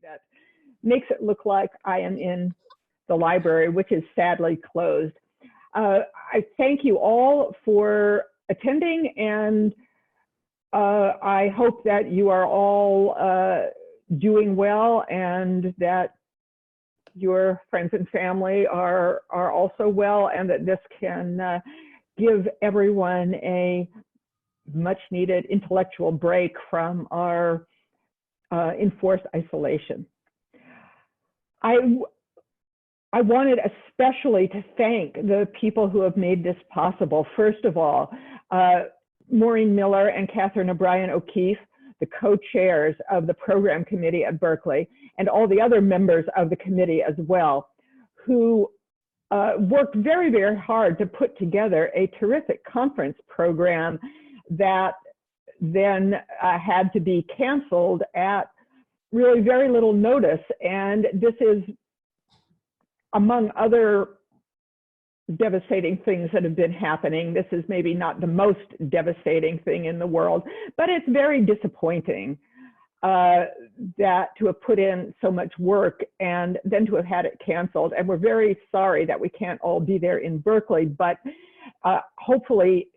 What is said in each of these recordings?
that makes it look like I am in the library, which is sadly closed. I thank you all for attending, and I hope that you are all doing well and that your friends and family are also well, and that this can give everyone a much needed intellectual break from our enforced isolation. I wanted especially to thank the people who have made this possible. First of all, Maureen Miller and Catherine O'Brien O'Keefe, the co-chairs of the program committee at Berkeley, and all the other members of the committee as well, who worked very, very hard to put together a terrific conference program that then had to be canceled at really very little notice. And this is, among other devastating things that have been happening, this is maybe not the most devastating thing in the world, but it's very disappointing that to have put in so much work and then to have had it canceled. And we're very sorry that we can't all be there in Berkeley, but hopefully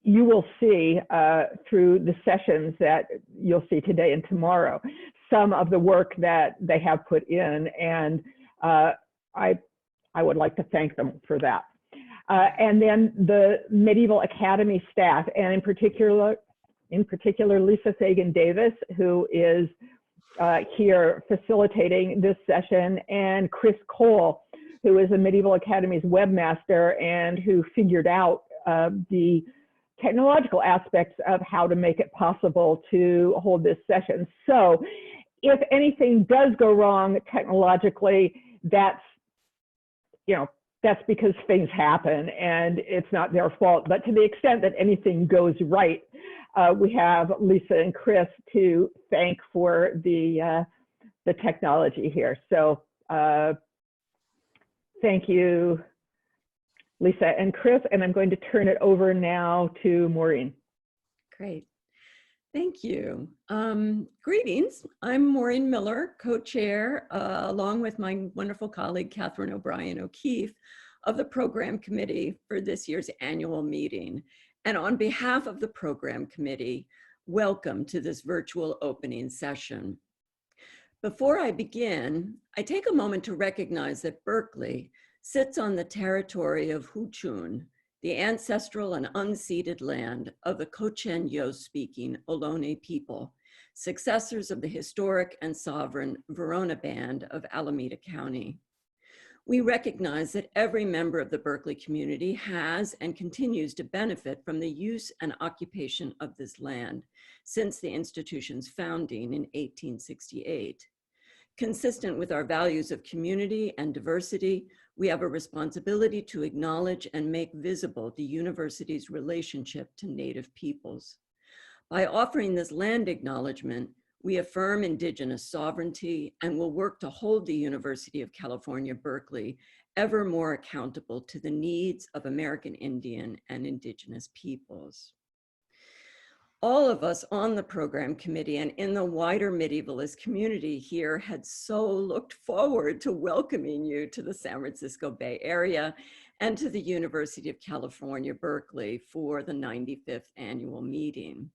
you will see through the sessions that you'll see today and tomorrow some of the work that they have put in, and I would like to thank them for that. And then the Medieval Academy staff, and in particular Lisa Sagan-Davis, who is here facilitating this session, and Chris Cole, who is the Medieval Academy's webmaster and who figured out the technological aspects of how to make it possible to hold this session. So if anything does go wrong technologically, that's because things happen and it's not their fault. But to the extent that anything goes right, we have Lisa and Chris to thank for the technology here. So thank you, Lisa and Chris, and I'm going to turn it over now to Maureen. Great. Thank you. Greetings. I'm Maureen Miller, co-chair, along with my wonderful colleague, Catherine O'Brien O'Keefe, of the program committee for this year's annual meeting. And on behalf of the program committee, welcome to this virtual opening session. Before I begin, I take a moment to recognize that Berkeley sits on the territory of Huchun, the ancestral and unceded land of the Cochin-Yo-speaking Ohlone people, successors of the historic and sovereign Verona Band of Alameda County. We recognize that every member of the Berkeley community has and continues to benefit from the use and occupation of this land since the institution's founding in 1868. Consistent with our values of community and diversity, we have a responsibility to acknowledge and make visible the university's relationship to Native peoples. By offering this land acknowledgement, we affirm Indigenous sovereignty and will work to hold the University of California, Berkeley ever more accountable to the needs of American Indian and Indigenous peoples. All of us on the program committee and in the wider medievalist community here had so looked forward to welcoming you to the San Francisco Bay Area and to the University of California, Berkeley for the 95th annual meeting.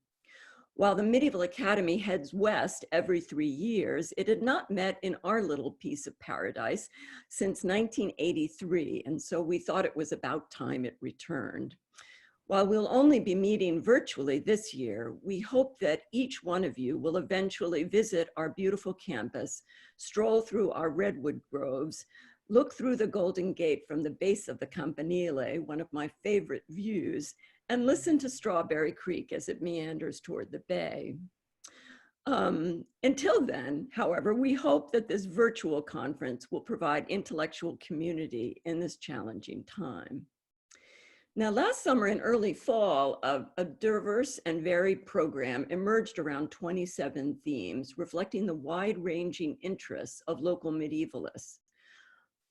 While the Medieval Academy heads west every 3 years, it had not met in our little piece of paradise since 1983, and so we thought it was about time it returned. While we'll only be meeting virtually this year, we hope that each one of you will eventually visit our beautiful campus, stroll through our redwood groves, look through the Golden Gate from the base of the Campanile, one of my favorite views, and listen to Strawberry Creek as it meanders toward the bay. Until then, however, we hope that this virtual conference will provide intellectual community in this challenging time. Now, last summer and early fall, a diverse and varied program emerged around 27 themes reflecting the wide-ranging interests of local medievalists: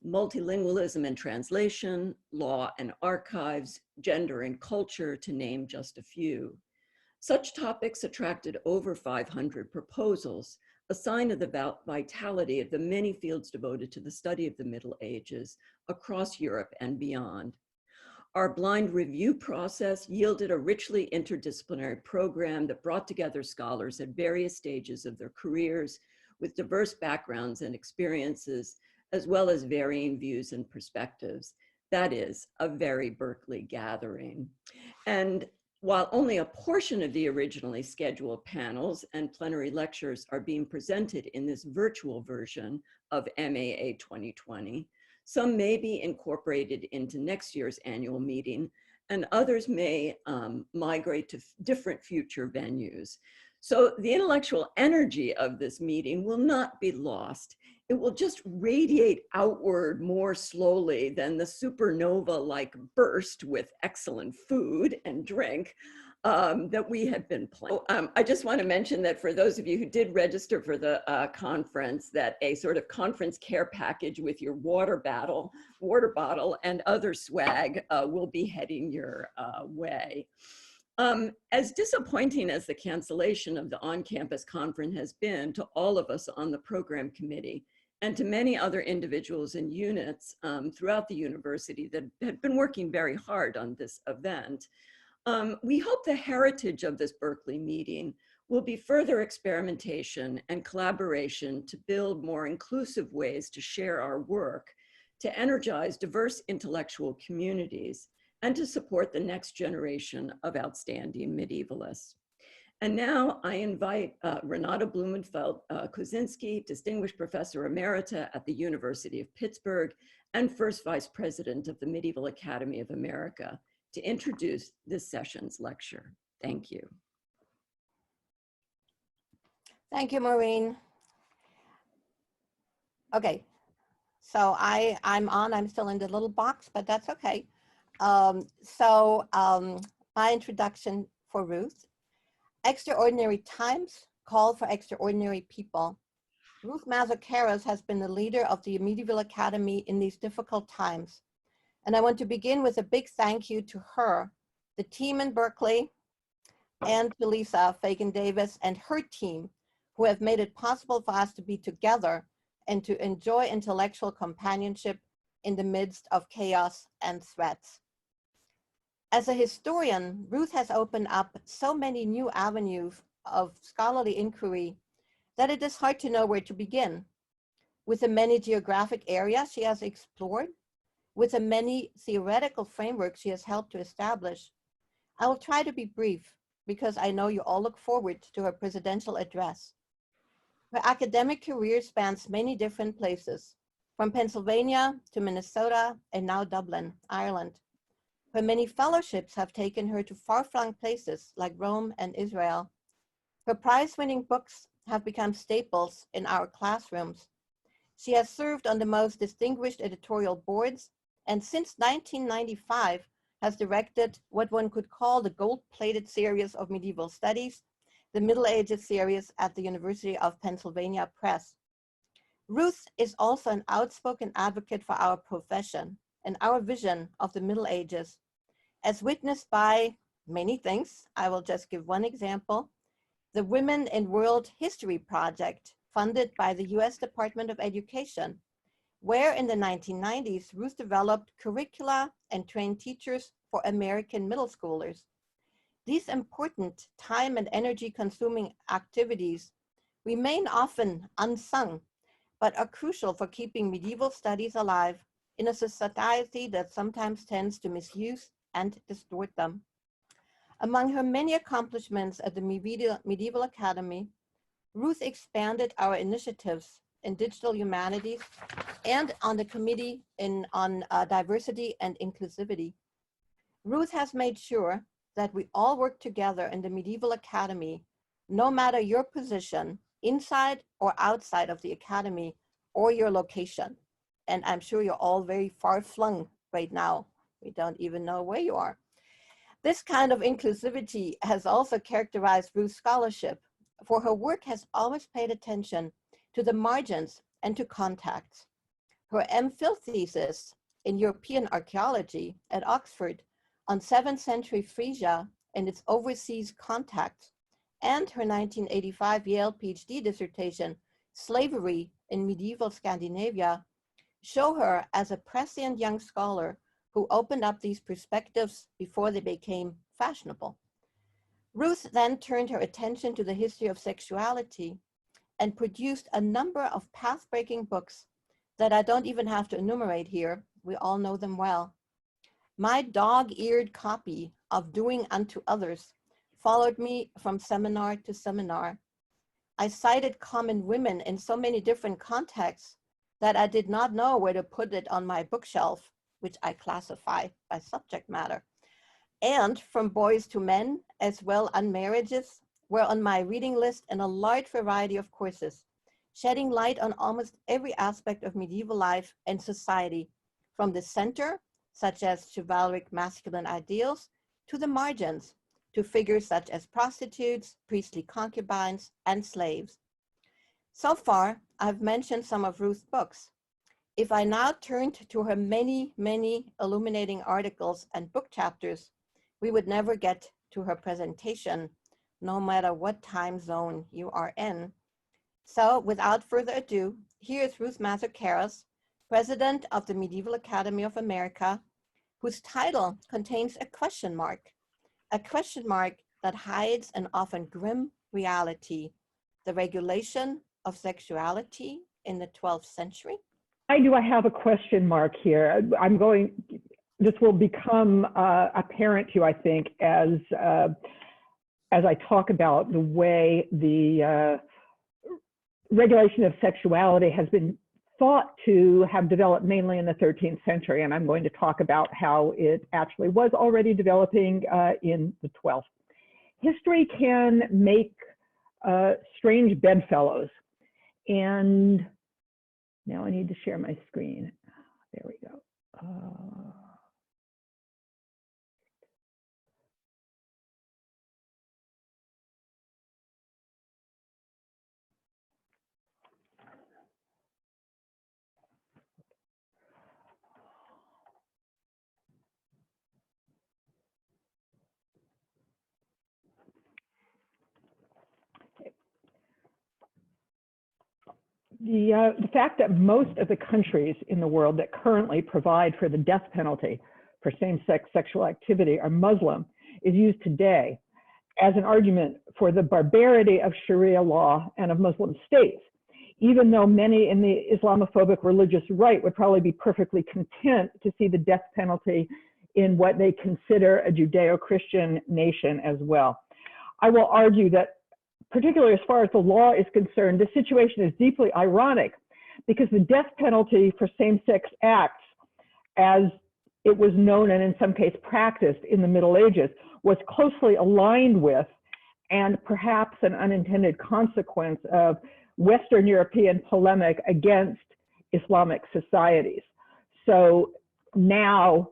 multilingualism and translation, law and archives, gender and culture, to name just a few. Such topics attracted over 500 proposals, a sign of the vitality of the many fields devoted to the study of the Middle Ages across Europe and beyond. Our blind review process yielded a richly interdisciplinary program that brought together scholars at various stages of their careers with diverse backgrounds and experiences, as well as varying views and perspectives. That is a very Berkeley gathering. And while only a portion of the originally scheduled panels and plenary lectures are being presented in this virtual version of MAA 2020, some may be incorporated into next year's annual meeting, and others may migrate to different future venues. So the intellectual energy of this meeting will not be lost. It will just radiate outward more slowly than the supernova-like burst with excellent food and drink that we have been planning. I just want to mention that for those of you who did register for the conference, that a sort of conference care package with your water bottle and other swag will be heading your way. As disappointing as the cancellation of the on-campus conference has been to all of us on the program committee and to many other individuals and units throughout the university that had been working very hard on this event, we hope the heritage of this Berkeley meeting will be further experimentation and collaboration to build more inclusive ways to share our work, to energize diverse intellectual communities, and to support the next generation of outstanding medievalists. And now I invite Renate Blumenfeld-Kosinski, Distinguished Professor Emerita at the University of Pittsburgh and First Vice President of the Medieval Academy of America, to introduce this session's lecture. Thank you. Thank you, Maureen. Okay, so I'm still in the little box, but that's okay. My introduction for Ruth. Extraordinary times call for extraordinary people. Ruth Mazo Karras has been the leader of the Medieval Academy in these difficult times. And I want to begin with a big thank you to her, the team in Berkeley, and to Lisa Fagan-Davis and her team, who have made it possible for us to be together and to enjoy intellectual companionship in the midst of chaos and threats. As a historian, Ruth has opened up so many new avenues of scholarly inquiry that it is hard to know where to begin. With the many geographic areas she has explored, with the many theoretical frameworks she has helped to establish, I will try to be brief because I know you all look forward to her presidential address. Her academic career spans many different places, from Pennsylvania to Minnesota and now Dublin, Ireland. Her many fellowships have taken her to far-flung places like Rome and Israel. Her prize-winning books have become staples in our classrooms. She has served on the most distinguished editorial boards, and since 1995 has directed what one could call the gold-plated series of medieval studies, the Middle Ages series at the University of Pennsylvania Press. Ruth is also an outspoken advocate for our profession and our vision of the Middle Ages, as witnessed by many things. I will just give one example: the Women in World History Project, funded by the US Department of Education, where in the 1990s, Ruth developed curricula and trained teachers for American middle schoolers. These important time and energy consuming activities remain often unsung, but are crucial for keeping medieval studies alive in a society that sometimes tends to misuse and distort them. Among her many accomplishments at the Medieval Academy, Ruth expanded our initiatives in digital humanities and on the Committee on Diversity and Inclusivity. Ruth has made sure that we all work together in the Medieval Academy, no matter your position, inside or outside of the Academy or your location. And I'm sure you're all very far-flung right now. We don't even know where you are. This kind of inclusivity has also characterized Ruth's scholarship, for her work has always paid attention to the margins and to contacts. Her MPhil thesis in European archaeology at Oxford on 7th century Frisia and its overseas contacts and her 1985 Yale PhD dissertation, Slavery in Medieval Scandinavia, show her as a prescient young scholar who opened up these perspectives before they became fashionable. Ruth then turned her attention to the history of sexuality and produced a number of path-breaking books that I don't even have to enumerate here. We all know them well. My dog-eared copy of Doing Unto Others followed me from seminar to seminar. I cited common women in so many different contexts that I did not know where to put it on my bookshelf, which I classify by subject matter. And From Boys to Men, as well as Unmarriages, were on my reading list in a large variety of courses, shedding light on almost every aspect of medieval life and society, from the center, such as chivalric masculine ideals, to the margins, to figures such as prostitutes, priestly concubines, and slaves. So far, I've mentioned some of Ruth's books. If I now turned to her many, many illuminating articles and book chapters, we would never get to her presentation, no matter what time zone you are in. So without further ado, here is Ruth Mazo Karras, president of the Medieval Academy of America, whose title contains a question mark that hides an often grim reality, the regulation of sexuality in the 12th century. Why do I have a question mark here? This will become apparent to you, I think, as I talk about the way the regulation of sexuality has been thought to have developed mainly in the 13th century, and I'm going to talk about how it actually was already developing in the 12th. History can make strange bedfellows, and now I need to share my screen. There we go. The fact that most of the countries in the world that currently provide for the death penalty for same-sex sexual activity are Muslim is used today as an argument for the barbarity of Sharia law and of Muslim states, even though many in the Islamophobic religious right would probably be perfectly content to see the death penalty in what they consider a Judeo-Christian nation as well. I will argue that, particularly as far as the law is concerned, this situation is deeply ironic because the death penalty for same-sex acts, as it was known and in some cases practiced in the Middle Ages, was closely aligned with and perhaps an unintended consequence of Western European polemic against Islamic societies. So now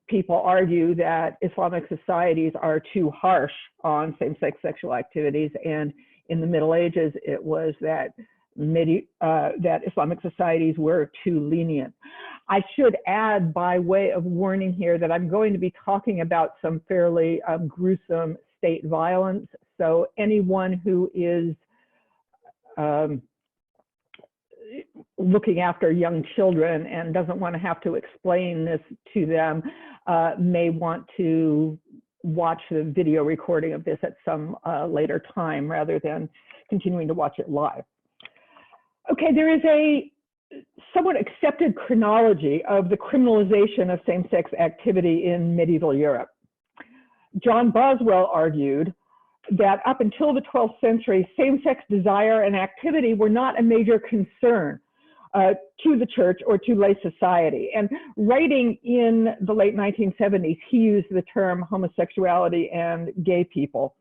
people argue that Islamic societies are too harsh on same-sex sexual activities, and in the Middle Ages, it was that that Islamic societies were too lenient. I should add, by way of warning here, that I'm going to be talking about some fairly gruesome state violence. So anyone who is looking after young children and doesn't want to have to explain this to them may want to watch the video recording of this at some later time rather than continuing to watch it live. Okay, there is a somewhat accepted chronology of the criminalization of same-sex activity in medieval Europe. John Boswell argued that up until the 12th century, same-sex desire and activity were not a major concern to the church or to lay society. And writing in the late 1970s, he used the term homosexuality and gay people.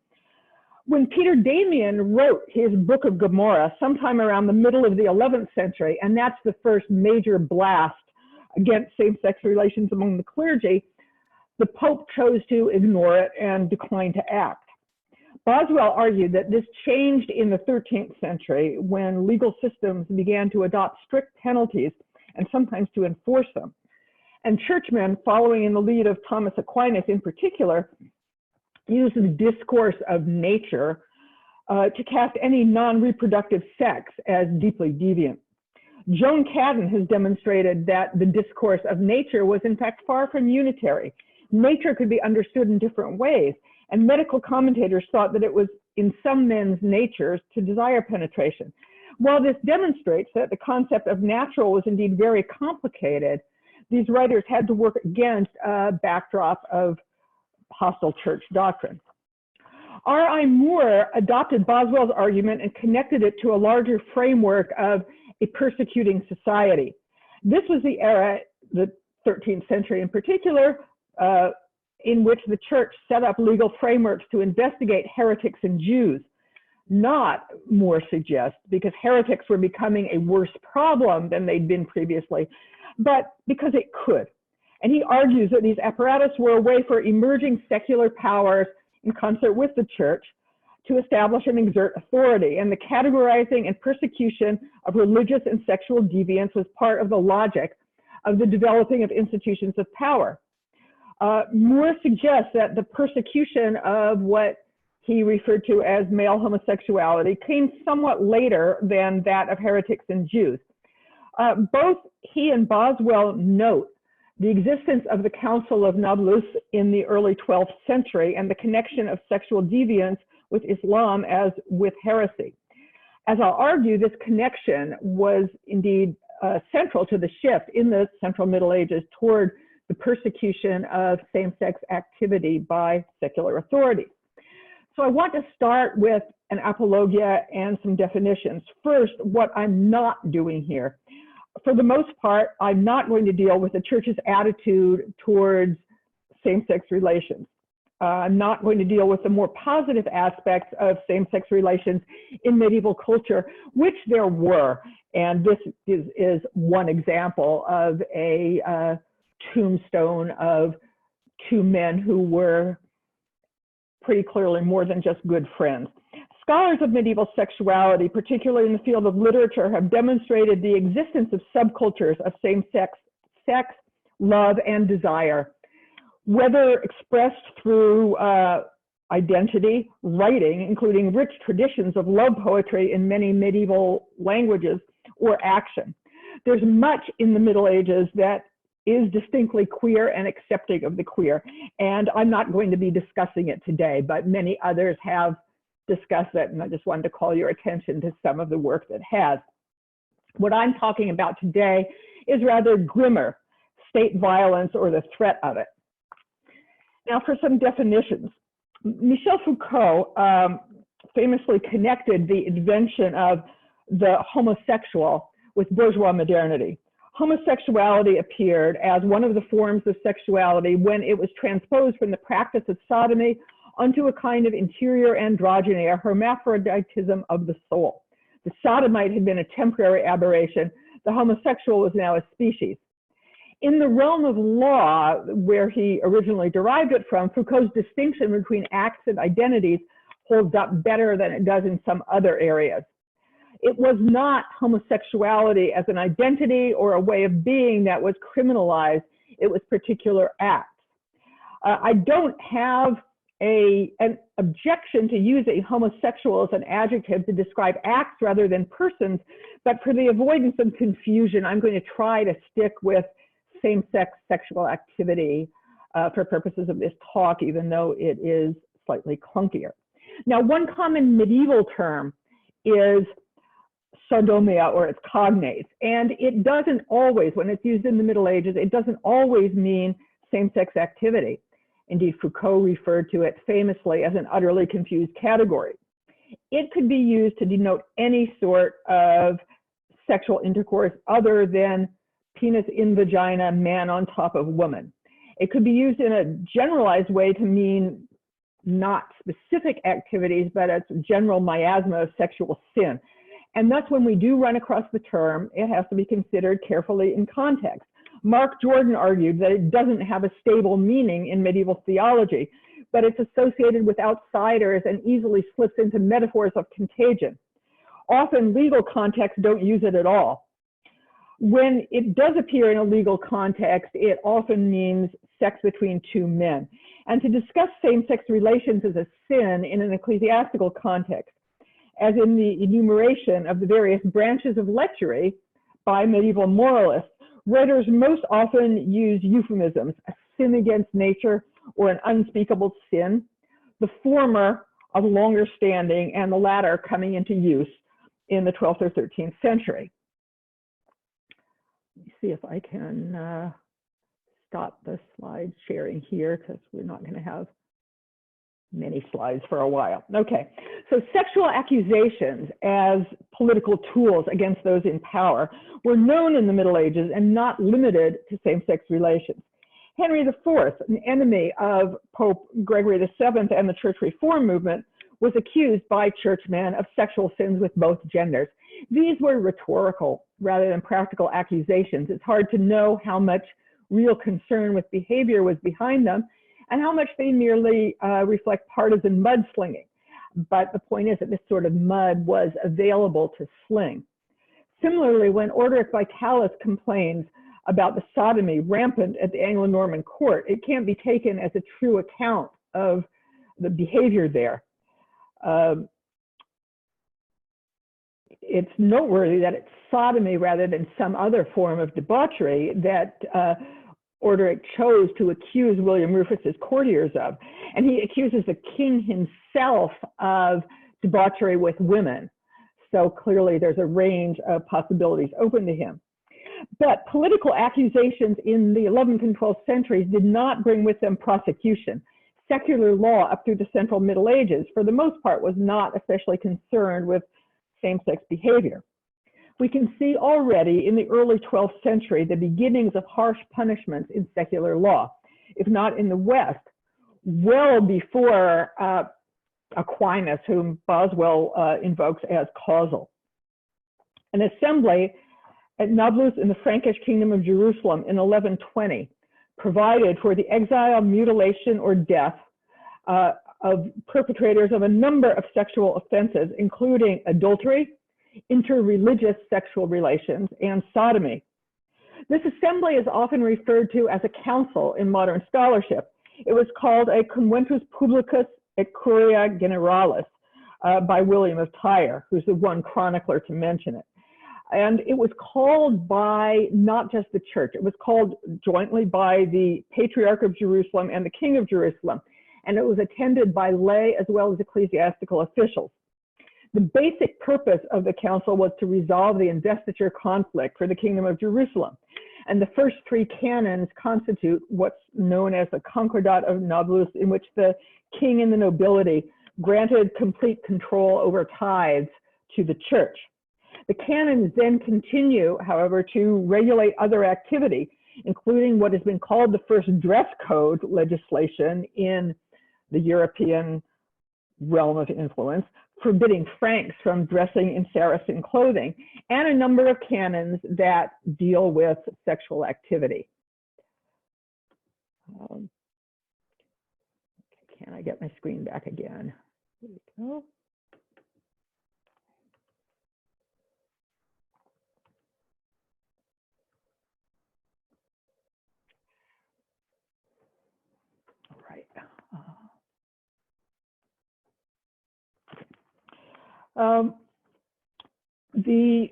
When Peter Damian wrote his Book of Gomorrah sometime around the middle of the 11th century, and that's the first major blast against same-sex relations among the clergy, the Pope chose to ignore it and decline to act. Boswell argued that this changed in the 13th century when legal systems began to adopt strict penalties and sometimes to enforce them. And churchmen, following in the lead of Thomas Aquinas in particular, used the discourse of nature to cast any non-reproductive sex as deeply deviant. Joan Cadden has demonstrated that the discourse of nature was in fact far from unitary. Nature could be understood in different ways, and medical commentators thought that it was in some men's natures to desire penetration. While this demonstrates that the concept of natural was indeed very complicated, these writers had to work against a backdrop of hostile church doctrine. R.I. Moore adopted Boswell's argument and connected it to a larger framework of a persecuting society. This was the era, the 13th century in particular, in which the church set up legal frameworks to investigate heretics and Jews. Not, Moore suggests, because heretics were becoming a worse problem than they'd been previously, but because it could. And he argues that these apparatus were a way for emerging secular powers in concert with the church to establish and exert authority, and the categorizing and persecution of religious and sexual deviance was part of the logic of the developing of institutions of power. Moore suggests that the persecution of what he referred to as male homosexuality came somewhat later than that of heretics and Jews. Both he and Boswell note the existence of the Council of Nablus in the early 12th century and the connection of sexual deviance with Islam as with heresy. As I'll argue, this connection was indeed central to the shift in the Central Middle Ages toward the persecution of same-sex activity by secular authorities. So I want to start with an apologia and some definitions. First, what I'm not doing here. For the most part, I'm not going to deal with the church's attitude towards same-sex relations. I'm not going to deal with the more positive aspects of same-sex relations in medieval culture, which there were. And this is one example of a tombstone of two men who were pretty clearly more than just good friends. Scholars of medieval sexuality, particularly in the field of literature, have demonstrated the existence of subcultures of same-sex sex, love, and desire. Whether expressed through identity, writing, including rich traditions of love poetry in many medieval languages, or action. There's much in the Middle Ages that is distinctly queer and accepting of the queer. And I'm not going to be discussing it today, but many others have discussed it, and I just wanted to call your attention to some of the work that has. What I'm talking about today is rather grimmer, state violence or the threat of it. Now for some definitions. Michel Foucault famously connected the invention of the homosexual with bourgeois modernity. Homosexuality appeared as one of the forms of sexuality when it was transposed from the practice of sodomy onto a kind of interior androgyny, a hermaphroditism of the soul. The sodomite had been a temporary aberration. The homosexual was now a species. In the realm of law, where he originally derived it from, Foucault's distinction between acts and identities holds up better than it does in some other areas. It was not homosexuality as an identity or a way of being that was criminalized. It was particular acts. I don't have an objection to using homosexual as an adjective to describe acts rather than persons, but for the avoidance of confusion, I'm going to try to stick with same-sex sexual activity for purposes of this talk, even though it is slightly clunkier. Now, one common medieval term is sodomia, or its cognates, and it doesn't always, when it's used in the Middle Ages, it doesn't always mean same-sex activity. Indeed, Foucault referred to it famously as an utterly confused category. It could be used to denote any sort of sexual intercourse other than penis in vagina, man on top of woman. It could be used in a generalized way to mean not specific activities, but a general miasma of sexual sin. And thus, when we do run across the term, it has to be considered carefully in context. Mark Jordan argued that it doesn't have a stable meaning in medieval theology, but it's associated with outsiders and easily slips into metaphors of contagion. Often legal contexts don't use it at all. When it does appear in a legal context, it often means sex between two men, and to discuss same-sex relations as a sin in an ecclesiastical context, as in the enumeration of the various branches of lechery by medieval moralists. Writers most often use euphemisms, a sin against nature or an unspeakable sin, the former of longer standing and the latter coming into use in the 12th or 13th century. Let me see if I can stop the slide sharing here, because we're not going to have many slides for a while. Okay, so sexual accusations as political tools against those in power were known in the Middle Ages and not limited to same-sex relations. Henry IV, an enemy of Pope Gregory VII and the Church Reform movement, was accused by churchmen of sexual sins with both genders. These were rhetorical rather than practical accusations. It's hard to know how much real concern with behavior was behind them and how much they merely reflect partisan mudslinging. But the point is that this sort of mud was available to sling. Similarly, when Orderic Vitalis complains about the sodomy rampant at the Anglo-Norman court, it can't be taken as a true account of the behavior there. It's noteworthy that it's sodomy rather than some other form of debauchery that Orderic chose to accuse William Rufus's courtiers of. And he accuses the king himself of debauchery with women. So clearly there's a range of possibilities open to him. But political accusations in the 11th and 12th centuries did not bring with them prosecution. Secular law up through the Central Middle Ages, for the most part, was not especially concerned with same-sex behavior. We can see already in the early 12th century the beginnings of harsh punishments in secular law, if not in the West, well before Aquinas, whom Boswell invokes as causal. An assembly at Nablus in the Frankish kingdom of Jerusalem in 1120 provided for the exile, mutilation, or death of perpetrators of a number of sexual offenses, including adultery, interreligious sexual relations, and sodomy. This assembly is often referred to as a council in modern scholarship. It was called a Conventus Publicus et Curia Generalis by William of Tyre, who's the one chronicler to mention it. And it was called by not just the church, it was called jointly by the Patriarch of Jerusalem and the King of Jerusalem. And it was attended by lay as well as ecclesiastical officials. The basic purpose of the council was to resolve the investiture conflict for the Kingdom of Jerusalem. And the first three canons constitute what's known as the Concordat of Nablus, in which the king and the nobility granted complete control over tithes to the church. The canons then continue, however, to regulate other activity, including what has been called the first dress code legislation in the European realm of influence, forbidding Franks from dressing in Saracen clothing, and a number of canons that deal with sexual activity. Can I get my screen back again? Here we go. All right. The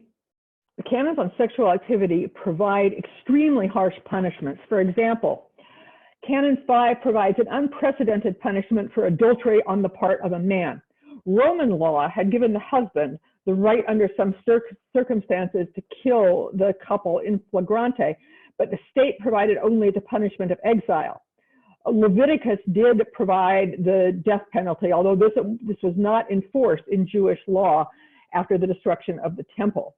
canons on sexual activity provide extremely harsh punishments. For example, Canon 5 provides an unprecedented punishment for adultery on the part of a man. Roman law had given the husband the right under some circumstances to kill the couple in flagrante, but the state provided only the punishment of exile. Leviticus did provide the death penalty, although this was not enforced in Jewish law after the destruction of the temple.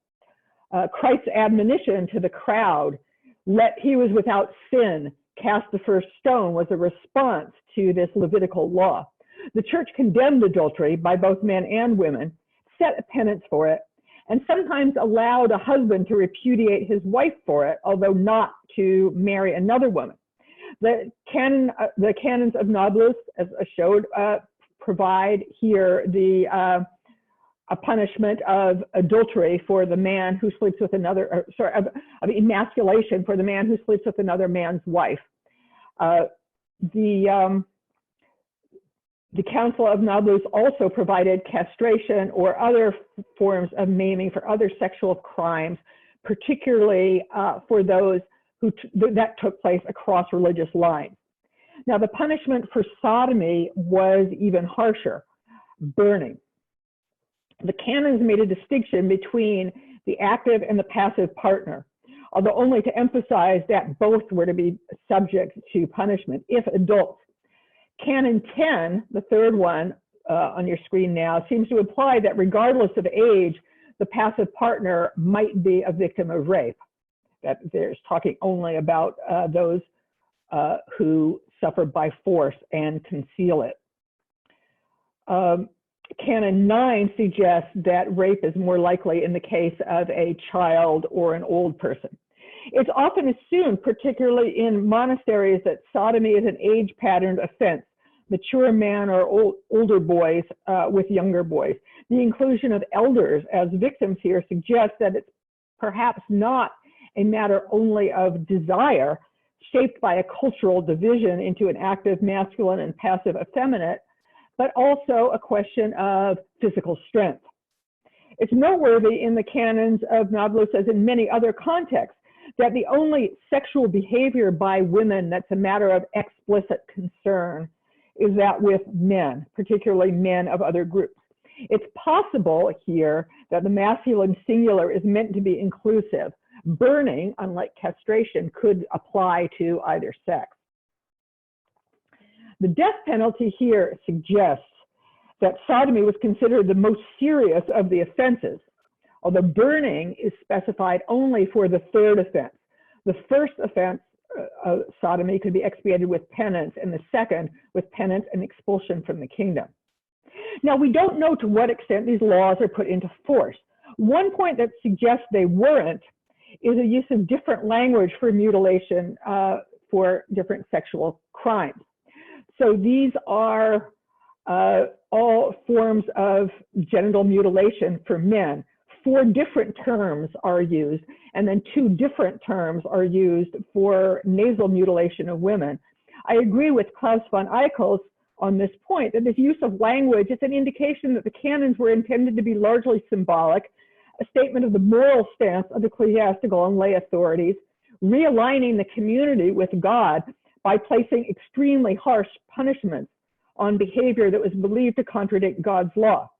Christ's admonition to the crowd, "Let he who is without sin cast the first stone," was a response to this Levitical law. The church condemned adultery by both men and women, set a penance for it, and sometimes allowed a husband to repudiate his wife for it, although not to marry another woman. The canons of Nablus, as I showed, provide here a punishment of adultery for the man who sleeps with another, of emasculation for the man who sleeps with another man's wife. The Council of Nablus also provided castration or other forms of maiming for other sexual crimes, particularly for those that took place across religious lines. Now, the punishment for sodomy was even harsher, burning. The canons made a distinction between the active and the passive partner, although only to emphasize that both were to be subject to punishment if adults. Canon 10, the third one on your screen now, seems to imply that regardless of age, the passive partner might be a victim of rape. That there's talking only about those who suffer by force and conceal it. Canon 9 suggests that rape is more likely in the case of a child or an old person. It's often assumed, particularly in monasteries, that sodomy is an age-patterned offense, mature men or older boys with younger boys. The inclusion of elders as victims here suggests that it's perhaps not a matter only of desire, shaped by a cultural division into an active masculine and passive effeminate, but also a question of physical strength. It's noteworthy in the canons of Nablus, as in many other contexts, that the only sexual behavior by women that's a matter of explicit concern is that with men, particularly men of other groups. It's possible here that the masculine singular is meant to be inclusive. Burning, unlike castration, could apply to either sex. The death penalty here suggests that sodomy was considered the most serious of the offenses, although burning is specified only for the third offense. The first offense, sodomy, could be expiated with penance, and the second with penance and expulsion from the kingdom. Now, we don't know to what extent these laws are put into force. One point that suggests they weren't is a use of different language for mutilation for different sexual crimes. So these are all forms of genital mutilation for men. 4 different terms are used, and then 2 different terms are used for nasal mutilation of women. I agree with Klaus von Eichels on this point, that this use of language is an indication that the canons were intended to be largely symbolic, a statement of the moral stance of ecclesiastical and lay authorities, realigning the community with God by placing extremely harsh punishments on behavior that was believed to contradict God's law.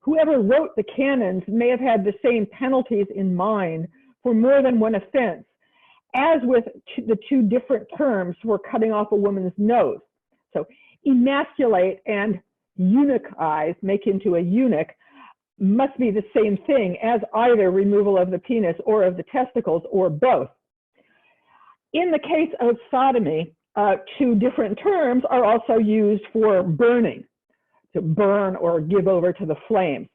Whoever wrote the canons may have had the same penalties in mind for more than one offense, as with the 2 different terms for cutting off a woman's nose. So emasculate and eunuchize, make into a eunuch, must be the same thing as either removal of the penis or of the testicles or both. In the case of sodomy, 2 different terms are also used for burning, to burn or give over to the flames.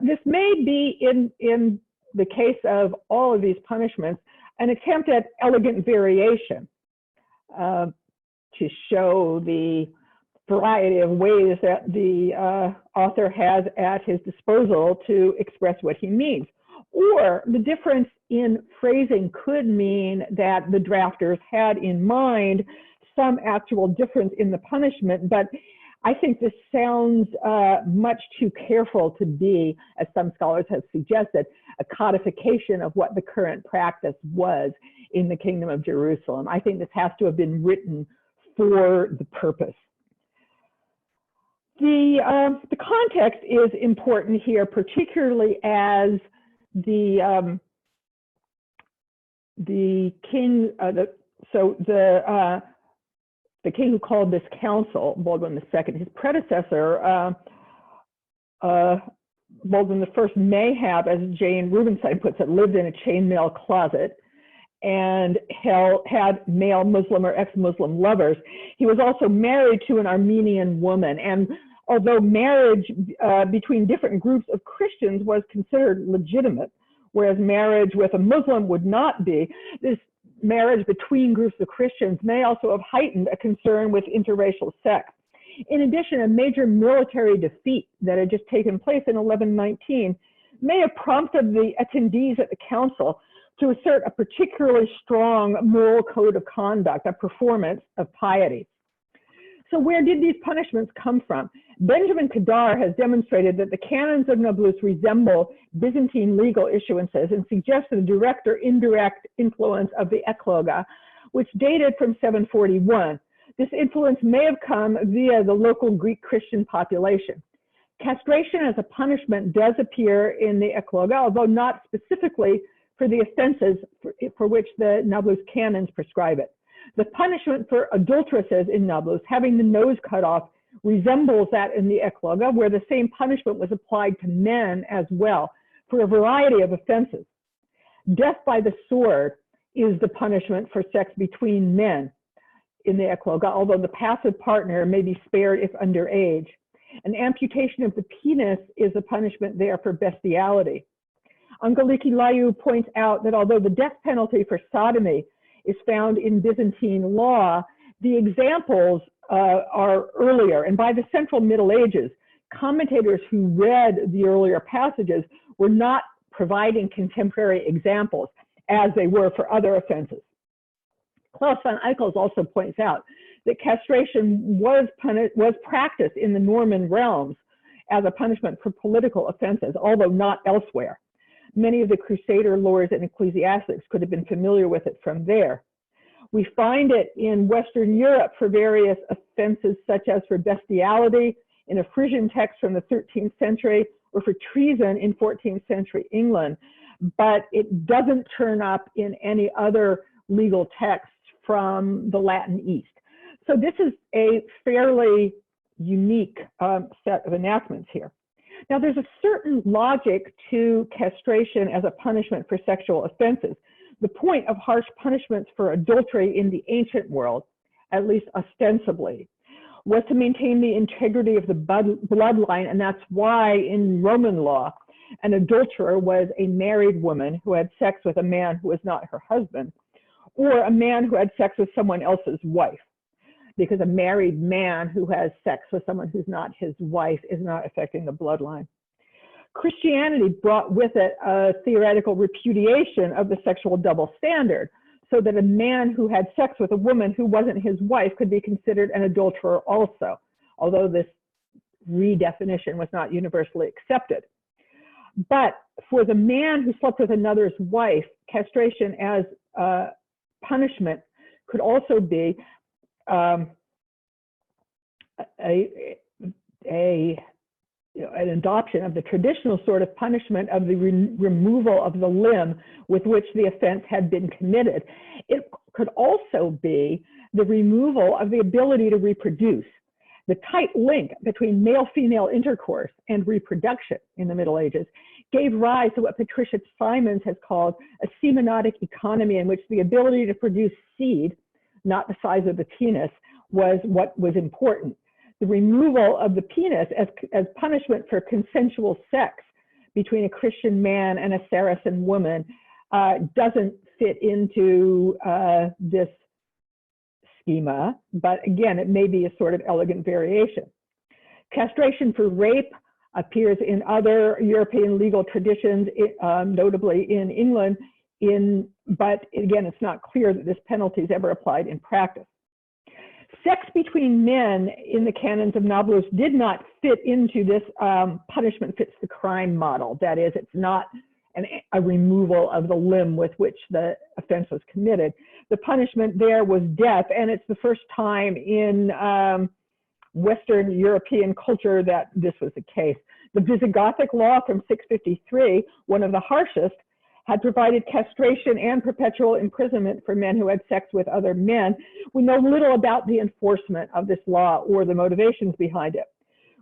This may be, in the case of all of these punishments, an attempt at elegant variation to show the variety of ways that the author has at his disposal to express what he means. Or the difference in phrasing could mean that the drafters had in mind some actual difference in the punishment, but I think this sounds much too careful to be, as some scholars have suggested, a codification of what the current practice was in the Kingdom of Jerusalem. I think this has to have been written for the purpose. The context is important here, particularly as the king, the king who called this council, Baldwin II, his predecessor, Baldwin I, may have, as Jane Rubenstein puts it, lived in a chainmail closet and had male Muslim or ex-Muslim lovers. He was also married to an Armenian woman, and although marriage between different groups of Christians was considered legitimate, whereas marriage with a Muslim would not be, this marriage between groups of Christians may also have heightened a concern with interracial sex. In addition, a major military defeat that had just taken place in 1119 may have prompted the attendees at the council to assert a particularly strong moral code of conduct, a performance of piety. So where did these punishments come from? Benjamin Kadar has demonstrated that the canons of Nablus resemble Byzantine legal issuances and suggest the direct or indirect influence of the Ekloga, which dated from 741. This influence may have come via the local Greek Christian population. Castration as a punishment does appear in the Ekloga, although not specifically for the offenses for which the Nablus canons prescribe it. The punishment for adulteresses in Nablus, having the nose cut off, resembles that in the Ekloga, where the same punishment was applied to men as well for a variety of offenses. Death by the sword is the punishment for sex between men in the Ekloga, although the passive partner may be spared if underage. An amputation of the penis is a punishment there for bestiality. Angeliki Layu points out that although the death penalty for sodomy is found in Byzantine law, the examples are earlier. And by the Central Middle Ages, commentators who read the earlier passages were not providing contemporary examples as they were for other offenses. Klaus van Eichels also points out that castration was practiced in the Norman realms as a punishment for political offenses, although not elsewhere. Many of the Crusader lords and ecclesiastics could have been familiar with it from there. We find it in Western Europe for various offenses, such as for bestiality in a Frisian text from the 13th century, or for treason in 14th century England, but it doesn't turn up in any other legal texts from the Latin East. So this is a fairly unique set of enactments here. Now, there's a certain logic to castration as a punishment for sexual offenses. The point of harsh punishments for adultery in the ancient world, at least ostensibly, was to maintain the integrity of the bloodline, and that's why in Roman law, an adulterer was a married woman who had sex with a man who was not her husband, or a man who had sex with someone else's wife, because a married man who has sex with someone who's not his wife is not affecting the bloodline. Christianity brought with it a theoretical repudiation of the sexual double standard, so that a man who had sex with a woman who wasn't his wife could be considered an adulterer also, although this redefinition was not universally accepted. But for the man who slept with another's wife, castration as punishment could also be an adoption of the traditional sort of punishment of the removal of the limb with which the offense had been committed. It could also be the removal of the ability to reproduce. The tight link between male-female intercourse and reproduction in the Middle Ages gave rise to what Patricia Simons has called a semenotic economy, in which the ability to produce seed, not the size of the penis, was what was important. The removal of the penis as punishment for consensual sex between a Christian man and a Saracen woman doesn't fit into this schema, but again, it may be a sort of elegant variation. Castration for rape appears in other European legal traditions, notably in England, but again, it's not clear that this penalty is ever applied in practice. Sex between men in the canons of Nablus did not fit into this punishment fits the crime model. That is, it's not a removal of the limb with which the offense was committed. The punishment there was death, and it's the first time in Western European culture that this was the case. The Visigothic law from 653, one of the harshest, had provided castration and perpetual imprisonment for men who had sex with other men. We know little about the enforcement of this law or the motivations behind it.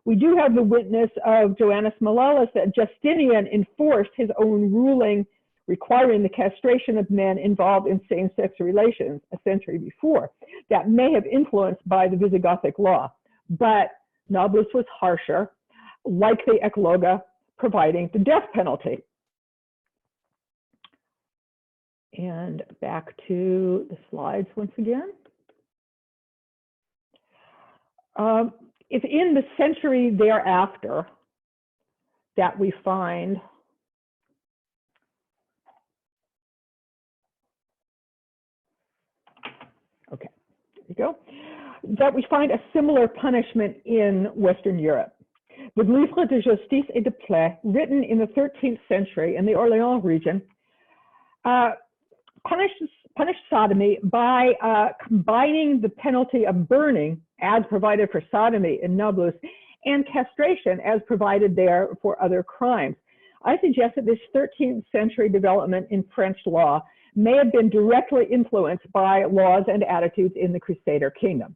We do have the witness of Joannes Malalas that Justinian enforced his own ruling requiring the castration of men involved in same-sex relations a century before. That may have influenced by the Visigothic law, but Nablus was harsher, like the Ekloga, providing the death penalty. And back to the slides once again. It's in the century thereafter that we find go, that we find a similar punishment in Western Europe. The Livres de jostice et de plet, written in the 13th century in the Orléans region, punished sodomy by combining the penalty of burning, as provided for sodomy in Nablus, and castration, as provided there for other crimes. I suggest that this 13th century development in French law may have been directly influenced by laws and attitudes in the Crusader kingdom.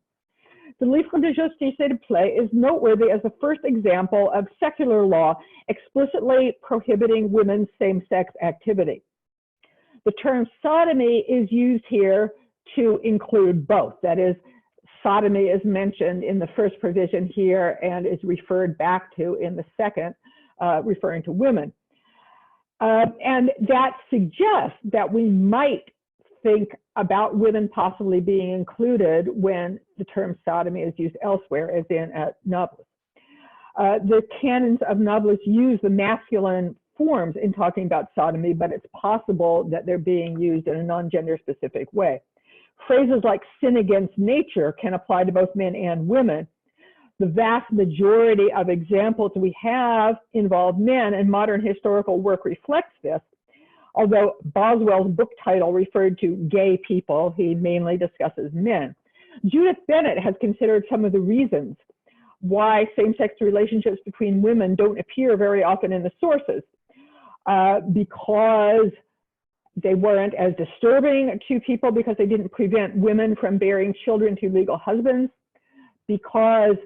The Livre de justice et de plet is noteworthy as the first example of secular law explicitly prohibiting women's same-sex activity. The term sodomy is used here to include both. That is, sodomy is mentioned in the first provision here and is referred back to in the second, referring to women. And that suggests that we might think about women possibly being included when the term sodomy is used elsewhere, as in at Nablus. The canons of Nablus use the masculine forms in talking about sodomy, but it's possible that they're being used in a non-gender specific way. Phrases like sin against nature can apply to both men and women. The vast majority of examples we have involve men, and modern historical work reflects this. Although Boswell's book title referred to gay people, he mainly discusses men. Judith Bennett has considered some of the reasons why same-sex relationships between women don't appear very often in the sources, because they weren't as disturbing to people, because they didn't prevent women from bearing children to legal husbands, because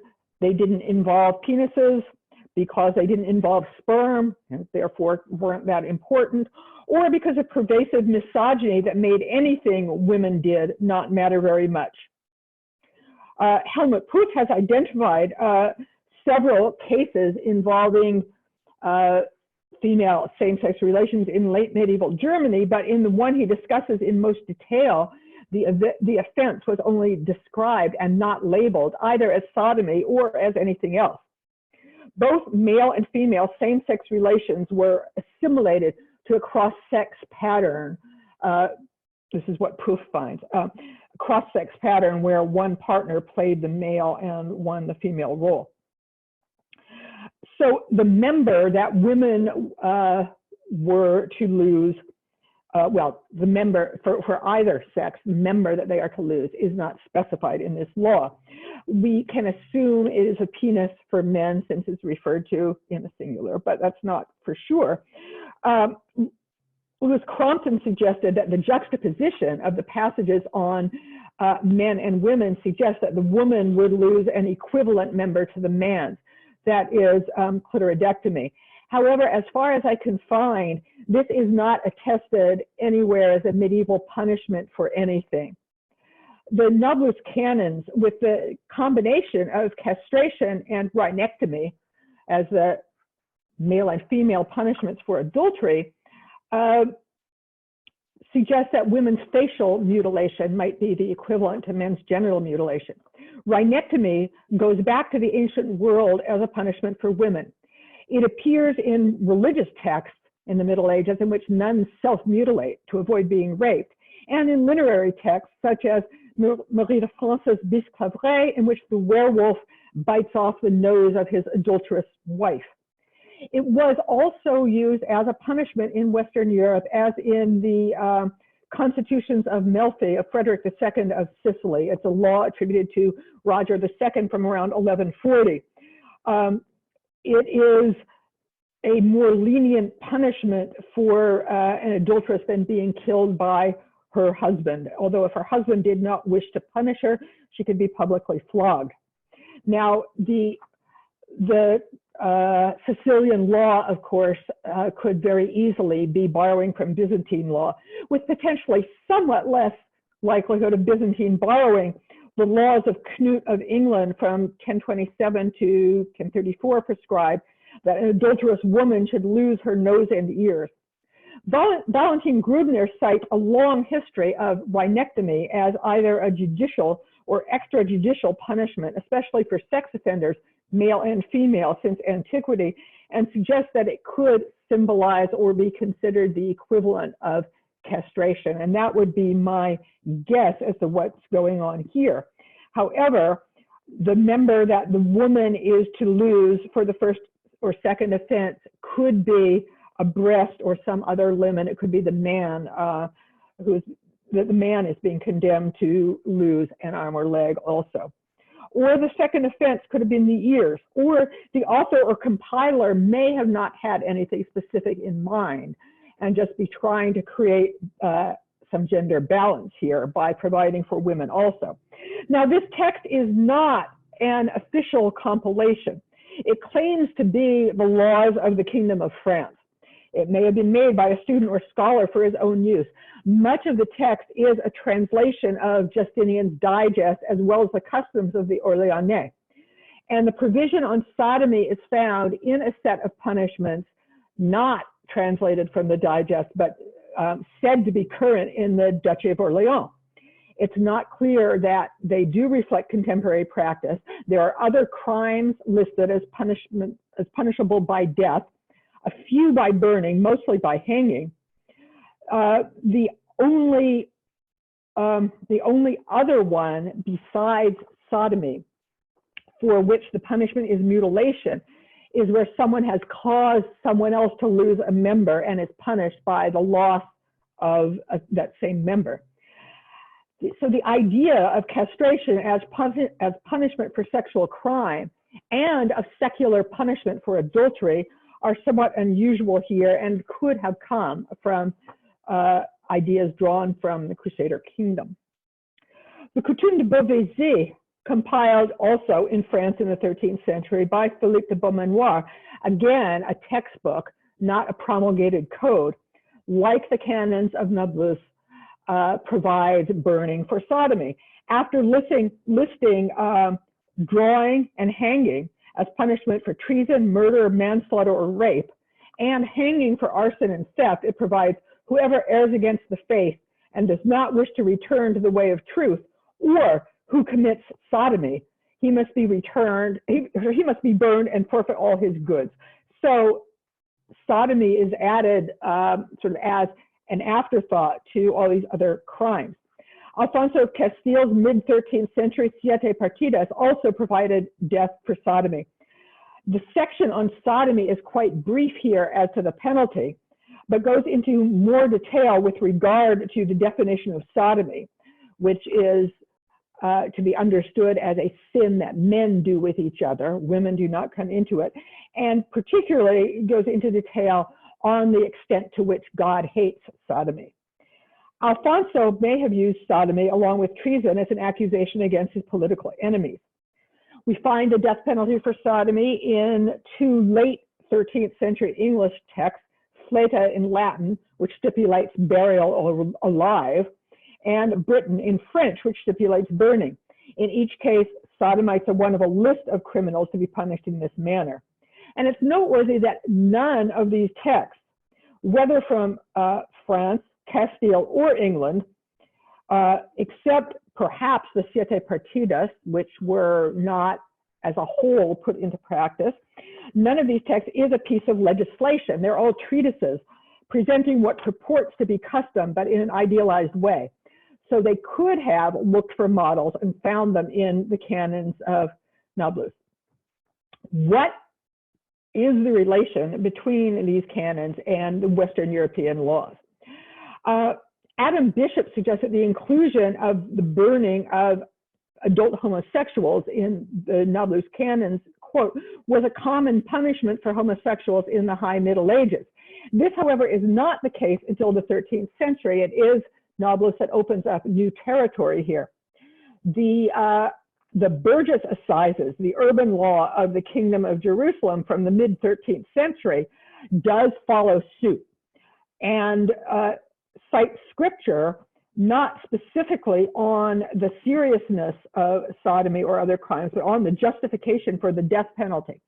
they didn't involve penises, because they didn't involve sperm, and therefore weren't that important, or because of pervasive misogyny that made anything women did not matter very much. Helmut Proof has identified several cases involving female same-sex relations in late medieval Germany, but in the one he discusses in most detail, the offense was only described and not labeled either as sodomy or as anything else. Both male and female same-sex relations were assimilated to a cross-sex pattern. This is what Proof finds. Cross-sex pattern where one partner played the male and one the female role. So the member that women were to lose, well, the member for either sex, member that they are to lose is not specified in this law. We can assume it is a penis for men since it's referred to in the singular, but that's not for sure. Lewis Crompton suggested that the juxtaposition of the passages on men and women suggests that the woman would lose an equivalent member to the man's, that is clitoridectomy. However, as far as I can find, this is not attested anywhere as a medieval punishment for anything. The Nablus canons, with the combination of castration and rhinectomy as the male and female punishments for adultery, suggests that women's facial mutilation might be the equivalent to men's genital mutilation. Rhinectomy goes back to the ancient world as a punishment for women. It appears in religious texts in the Middle Ages in which nuns self-mutilate to avoid being raped, and in literary texts such as Marie de France's Bisclaveret, in which the werewolf bites off the nose of his adulterous wife. It was also used as a punishment in Western Europe, as in the constitutions of Melfi of Frederick II of Sicily. It's a law attributed to Roger II from around 1140. It is a more lenient punishment for an adulteress than being killed by her husband, although if her husband did not wish to punish her, she could be publicly flogged. Now, the Sicilian law, of course, could very easily be borrowing from Byzantine law, with potentially somewhat less likelihood of Byzantine borrowing. The laws of Knut of England from 1027 to 1034 prescribe that an adulterous woman should lose her nose and ears. Valentin Grudner cites a long history of rhinectomy as either a judicial or extrajudicial punishment, especially for sex offenders, male and female, since antiquity, and suggests that it could symbolize or be considered the equivalent of castration. And that would be my guess as to what's going on here. However, the member that the woman is to lose for the first or second offense could be a breast or some other limb, and it could be the man the man is being condemned to lose an arm or leg also. Or the second offense could have been the ears, or the author or compiler may have not had anything specific in mind and just be trying to create some gender balance here by providing for women also. Now, this text is not an official compilation. It claims to be the laws of the Kingdom of France. It may have been made by a student or scholar for his own use. Much of the text is a translation of Justinian's digest as well as the customs of the Orléanais. And the provision on sodomy is found in a set of punishments not translated from the digest, but said to be current in the Duchy of Orléans. It's not clear that they do reflect contemporary practice. There are other crimes listed as punishable by death, a few by burning, mostly by hanging. The only other one besides sodomy for which the punishment is mutilation is where someone has caused someone else to lose a member and is punished by the loss of that same member. So the idea of castration as punishment for sexual crime and of secular punishment for adultery are somewhat unusual here and could have come from ideas drawn from the Crusader kingdom. The Coutume de Beauvaisis, compiled also in France in the 13th century by Philippe de Beaumanoir, again a textbook, not a promulgated code, like the canons of Nablus, provides burning for sodomy. After listing drawing and hanging as punishment for treason, murder, manslaughter, or rape, and hanging for arson and theft, it provides whoever errs against the faith and does not wish to return to the way of truth, or who commits sodomy, he must be returned, he must be burned and forfeit all his goods. So sodomy is added sort of as an afterthought to all these other crimes. Alfonso of Castile's mid-13th century Siete Partidas also provided death for sodomy. The section on sodomy is quite brief here as to the penalty, but goes into more detail with regard to the definition of sodomy, which is to be understood as a sin that men do with each other. Women do not come into it. And particularly goes into detail on the extent to which God hates sodomy. Alfonso may have used sodomy along with treason as an accusation against his political enemies. We find the death penalty for sodomy in two late 13th century English texts, Fleta in Latin, which stipulates burial alive, and Britain in French, which stipulates burning. In each case, sodomites are one of a list of criminals to be punished in this manner. And it's noteworthy that none of these texts, whether from France, Castile, or England, except perhaps the Siete Partidas, which were not as a whole put into practice, none of these texts is a piece of legislation. They're all treatises presenting what purports to be custom, but in an idealized way. So they could have looked for models and found them in the canons of Nablus. What is the relation between these canons and the Western European laws? Adam Bishop suggests that the inclusion of the burning of adult homosexuals in the Nablus canons, quote, was a common punishment for homosexuals in the High Middle Ages. This, however, is not the case until the 13th century. It is Nablus that opens up new territory here. The Burgess Assizes, the urban law of the Kingdom of Jerusalem from the mid-13th century, does follow suit and cites scripture not specifically on the seriousness of sodomy or other crimes, but on the justification for the death penalty.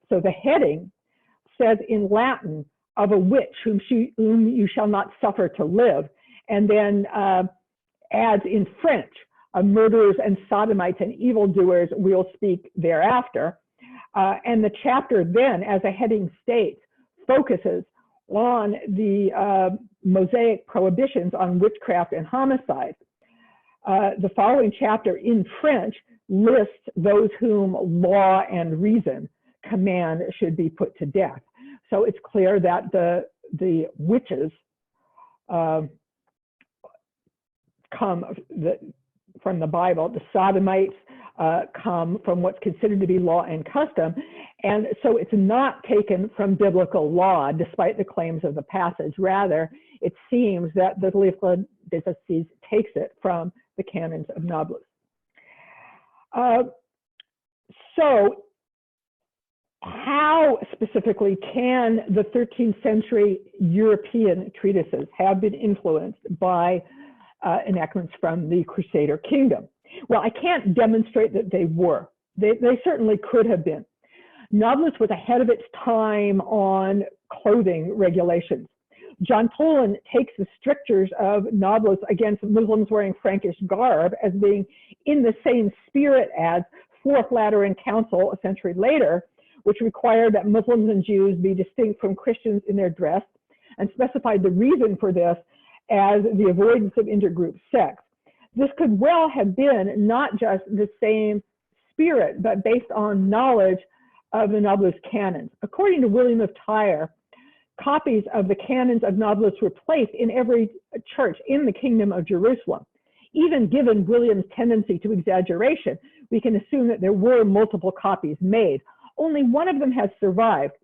So the heading says in Latin, of a witch whom you shall not suffer to live, and then adds in French, murderers and sodomites and evildoers will speak thereafter. And the chapter then, as a heading states, focuses on the Mosaic prohibitions on witchcraft and homicide. The following chapter in French lists those whom law and reason command should be put to death. So it's clear that the witches come from the Bible. The sodomites come from what's considered to be law and custom. And so it's not taken from biblical law, despite the claims of the passage. Rather, it seems that the Livres des Assises takes it from the canons of Nablus. So how specifically can the 13th century European treatises have been influenced by enactments from the Crusader kingdom? Well, I can't demonstrate that they were. They certainly could have been. Nablus was ahead of its time on clothing regulations. John Toland takes the strictures of Nablus against Muslims wearing Frankish garb as being in the same spirit as Fourth Lateran Council a century later, which required that Muslims and Jews be distinct from Christians in their dress, and specified the reason for this as the avoidance of intergroup sex. This could well have been not just the same spirit, but based on knowledge of the Nablus canons. According to William of Tyre, copies of the canons of Nablus were placed in every church in the Kingdom of Jerusalem. Even given William's tendency to exaggeration, we can assume that there were multiple copies made. Only one of them has survived.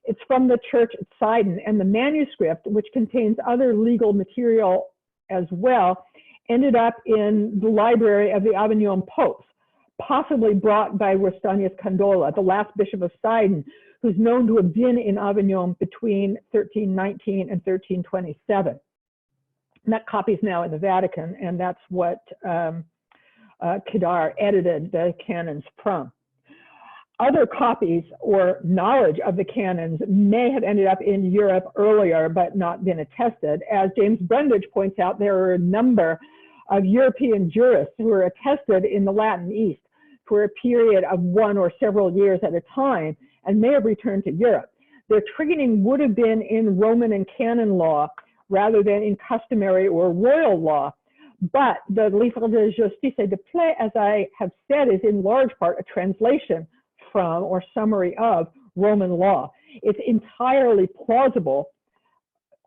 It's from the church at Sidon, and the manuscript, which contains other legal material as well, ended up in the library of the Avignon popes, possibly brought by Rostanius Candola, the last bishop of Sidon, who's known to have been in Avignon between 1319 and 1327. And that copy is now in the Vatican, and that's what Kedar edited the canons from. Other copies or knowledge of the canons may have ended up in Europe earlier, but not been attested. As James Brundage points out, there are a number of European jurists who were attested in the Latin East for a period of 1 or several years at a time, and may have returned to Europe. Their training would have been in Roman and canon law rather than in customary or royal law. But the Livre de Justice et de Plet, as I have said, is in large part a translation from or summary of Roman law. It's entirely plausible,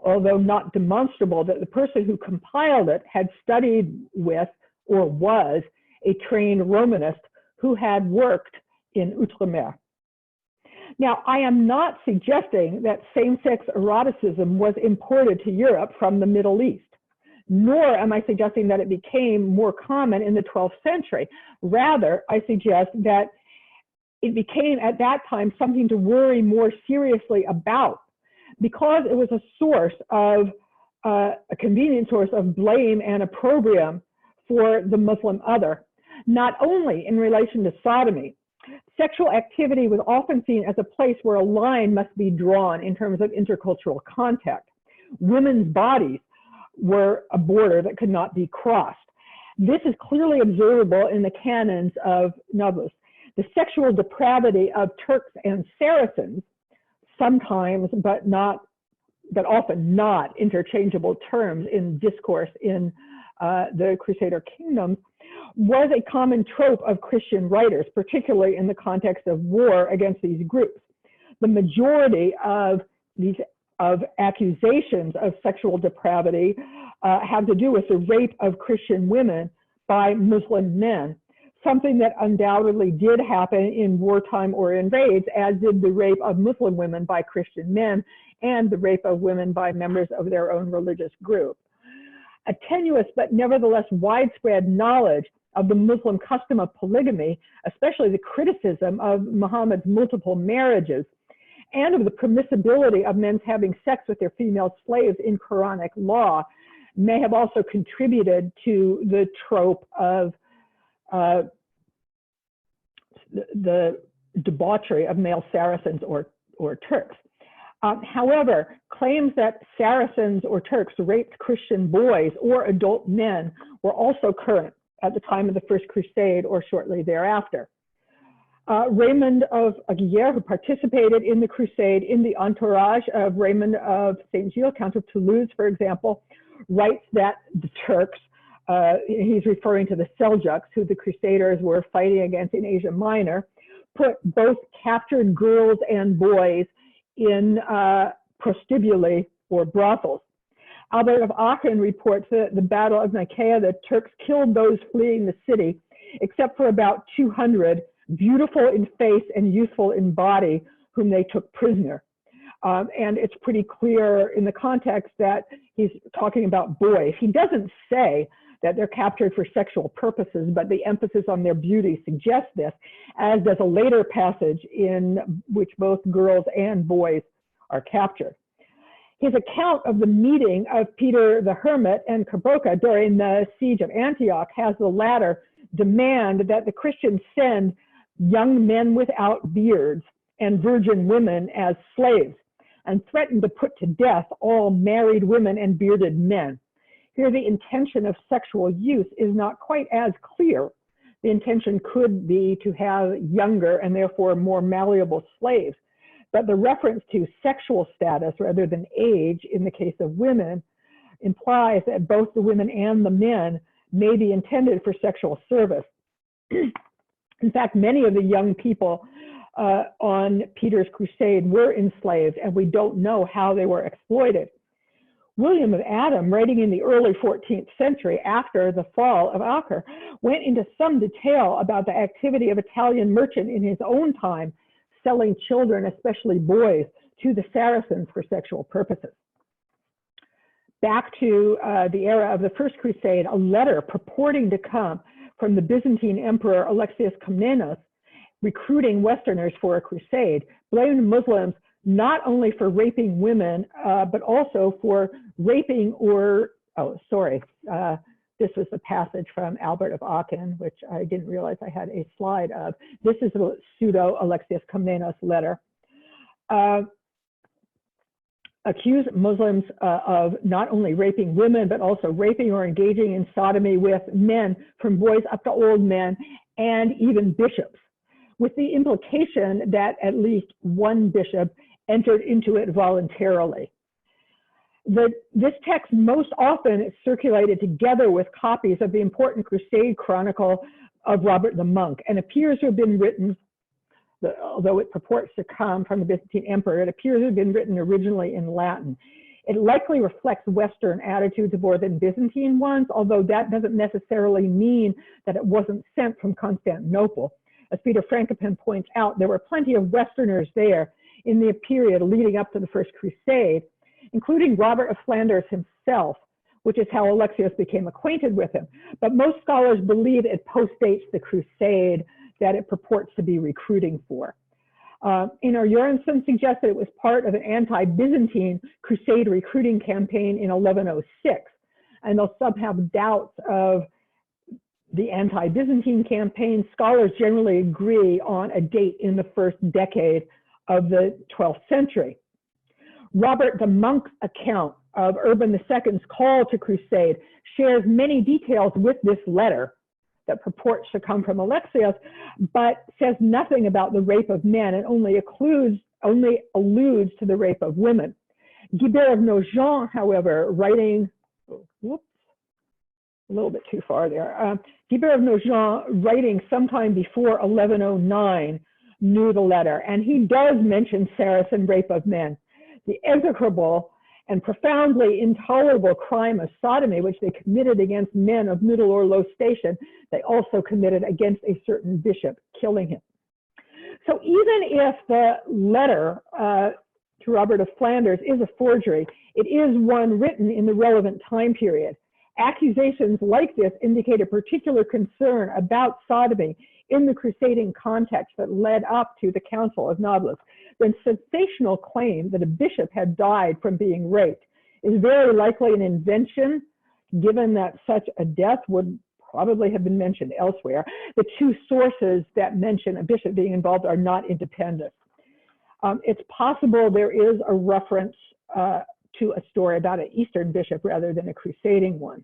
although not demonstrable, that the person who compiled it had studied with or was a trained Romanist who had worked in Outremer. Now, I am not suggesting that same-sex eroticism was imported to Europe from the Middle East, nor am I suggesting that it became more common in the 12th century. Rather, I suggest that it became at that time something to worry more seriously about, because it was a source of, a convenient source of blame and opprobrium for the Muslim other, not only in relation to sodomy. Sexual activity was often seen as a place where a line must be drawn in terms of intercultural contact. Women's bodies were a border that could not be crossed. This is clearly observable in the canons of Nablus. The sexual depravity of Turks and Saracens, sometimes but often not interchangeable terms in discourse in the Crusader kingdoms, was a common trope of Christian writers, particularly in the context of war against these groups. The majority of these accusations of sexual depravity have to do with the rape of Christian women by Muslim men, something that undoubtedly did happen in wartime or in raids, as did the rape of Muslim women by Christian men and the rape of women by members of their own religious group. A tenuous but nevertheless widespread knowledge of the Muslim custom of polygamy, especially the criticism of Muhammad's multiple marriages, and of the permissibility of men's having sex with their female slaves in Quranic law, may have also contributed to the trope of the debauchery of male Saracens or Turks. However, claims that Saracens or Turks raped Christian boys or adult men were also current at the time of the First Crusade or shortly thereafter. Raymond of Aguilers, who participated in the crusade in the entourage of Raymond of St. Gilles, Count of Toulouse, for example, writes that the Turks he's referring to the Seljuks, who the Crusaders were fighting against in Asia Minor, put both captured girls and boys in prostibuli, or brothels. Albert of Aachen reports that at the Battle of Nicaea, the Turks killed those fleeing the city, except for about 200, beautiful in face and youthful in body, whom they took prisoner. And it's pretty clear in the context that he's talking about boys. He doesn't say that they're captured for sexual purposes, but the emphasis on their beauty suggests this, as does a later passage in which both girls and boys are captured. His account of the meeting of Peter the Hermit and Caboca during the siege of Antioch has the latter demand that the Christians send young men without beards and virgin women as slaves, and threatened to put to death all married women and bearded men. Here, the intention of sexual use is not quite as clear. The intention could be to have younger and therefore more malleable slaves, but the reference to sexual status rather than age in the case of women implies that both the women and the men may be intended for sexual service. In fact, many of the young people on Peter's crusade were enslaved, and we don't know how they were exploited. William of Adam, writing in the early 14th century after the fall of Acre, went into some detail about the activity of Italian merchants in his own time, selling children, especially boys, to the Saracens for sexual purposes. Back to the era of the First Crusade, a letter purporting to come from the Byzantine Emperor Alexios Comnenos, recruiting Westerners for a crusade, blamed Muslims not only for raping women, but also for raping or, this was a passage from Albert of Aachen, which I didn't realize I had a slide of. This is a pseudo Alexios Comnenos letter. Accused Muslims of not only raping women, but also raping or engaging in sodomy with men, from boys up to old men, and even bishops, with the implication that at least one bishop entered into it voluntarily. This text most often circulated together with copies of the important Crusade Chronicle of Robert the Monk, and appears to have been written, although it purports to come from the Byzantine Emperor, it appears to have been written originally in Latin. It likely reflects Western attitudes more than Byzantine ones, although that doesn't necessarily mean that it wasn't sent from Constantinople. As Peter Frankopan points out, there were plenty of Westerners there in the period leading up to the First Crusade, including Robert of Flanders himself, which is how Alexios became acquainted with him. But most scholars believe it postdates the crusade that it purports to be recruiting for. Einar Göransson suggests that it was part of an anti-Byzantine crusade recruiting campaign in 1106, and though some have doubts of the anti-Byzantine campaign, scholars generally agree on a date in the first decade of the 12th century. Robert the Monk's account of Urban II's call to crusade shares many details with this letter that purports to come from Alexios, but says nothing about the rape of men and only alludes to the rape of women. Guibert of Nogent, however, writing, a little bit too far there. Guibert of Nogent, writing sometime before 1109, knew the letter, and he does mention Saracen rape of men. The execrable and profoundly intolerable crime of sodomy, which they committed against men of middle or low station, they also committed against a certain bishop, killing him. So even if the letter to Robert of Flanders is a forgery, it is one written in the relevant time period. Accusations like this indicate a particular concern about sodomy in the crusading context that led up to the Council of Nablus. The sensational claim that a bishop had died from being raped is very likely an invention, given that such a death would probably have been mentioned elsewhere. The two sources that mention a bishop being involved are not independent. It's possible there is a reference to a story about an Eastern bishop rather than a crusading one.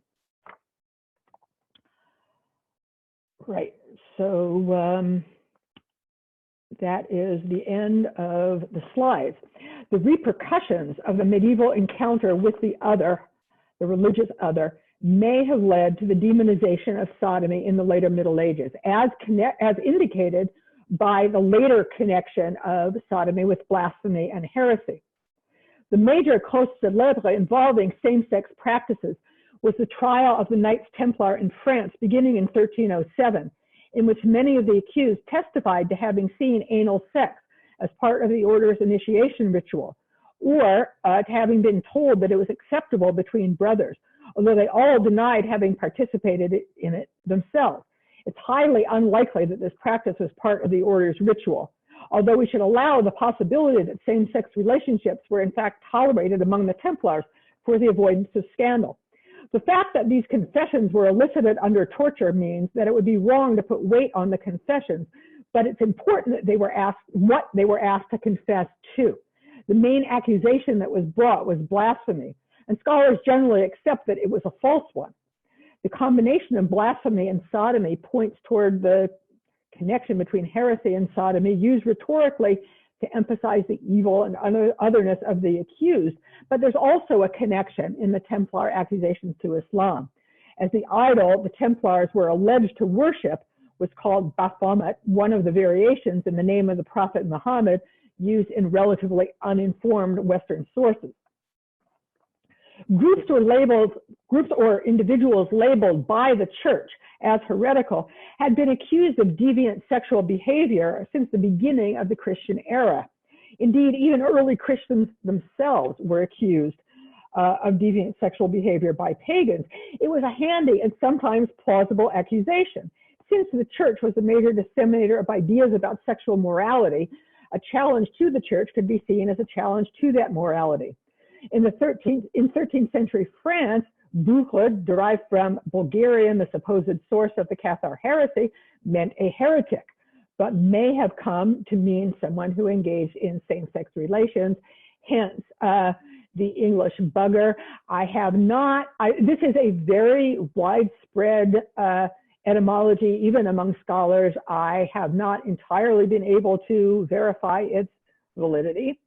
Right, so that is the end of the slides. The repercussions of the medieval encounter with the other, the religious other, may have led to the demonization of sodomy in the later Middle Ages, as indicated by the later connection of sodomy with blasphemy and heresy. The major cause célèbre involving same-sex practices was the trial of the Knights Templar in France beginning in 1307, in which many of the accused testified to having seen anal sex as part of the order's initiation ritual, or to having been told that it was acceptable between brothers, although they all denied having participated in it themselves. It's highly unlikely that this practice was part of the order's ritual, although we should allow the possibility that same-sex relationships were in fact tolerated among the Templars for the avoidance of scandal. The fact that these confessions were elicited under torture means that it would be wrong to put weight on the confessions, but it's important that they were asked what they were asked to confess to. The main accusation that was brought was blasphemy, and scholars generally accept that it was a false one. The combination of blasphemy and sodomy points toward the connection between heresy and sodomy, used rhetorically to emphasize the evil and otherness of the accused, but there's also a connection in the Templar accusations to Islam, as the idol the Templars were alleged to worship was called Baphomet, one of the variations in the name of the Prophet Muhammad used in relatively uninformed Western sources. Groups or individuals labeled by the church as heretical had been accused of deviant sexual behavior since the beginning of the Christian era. Indeed, even early Christians themselves were accused of deviant sexual behavior by pagans. It was a handy and sometimes plausible accusation. Since the church was a major disseminator of ideas about sexual morality, a challenge to the church could be seen as a challenge to that morality. In 13th century France, Buchla, derived from Bulgarian, the supposed source of the Cathar heresy, meant a heretic, but may have come to mean someone who engaged in same-sex relations, hence the English bugger. This is a very widespread etymology, even among scholars. I have not entirely been able to verify its validity.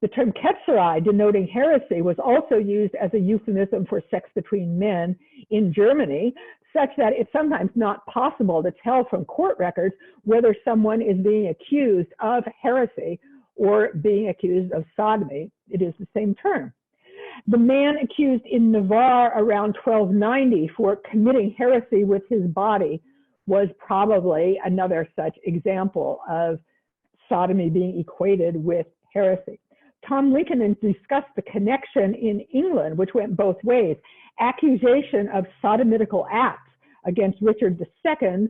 The term Ketzerai, denoting heresy, was also used as a euphemism for sex between men in Germany, such that it's sometimes not possible to tell from court records whether someone is being accused of heresy or being accused of sodomy. It is the same term. The man accused in Navarre around 1290 for committing heresy with his body was probably another such example of sodomy being equated with heresy. Tom Lincoln discussed the connection in England, which went both ways. Accusation of sodomitical acts against Richard II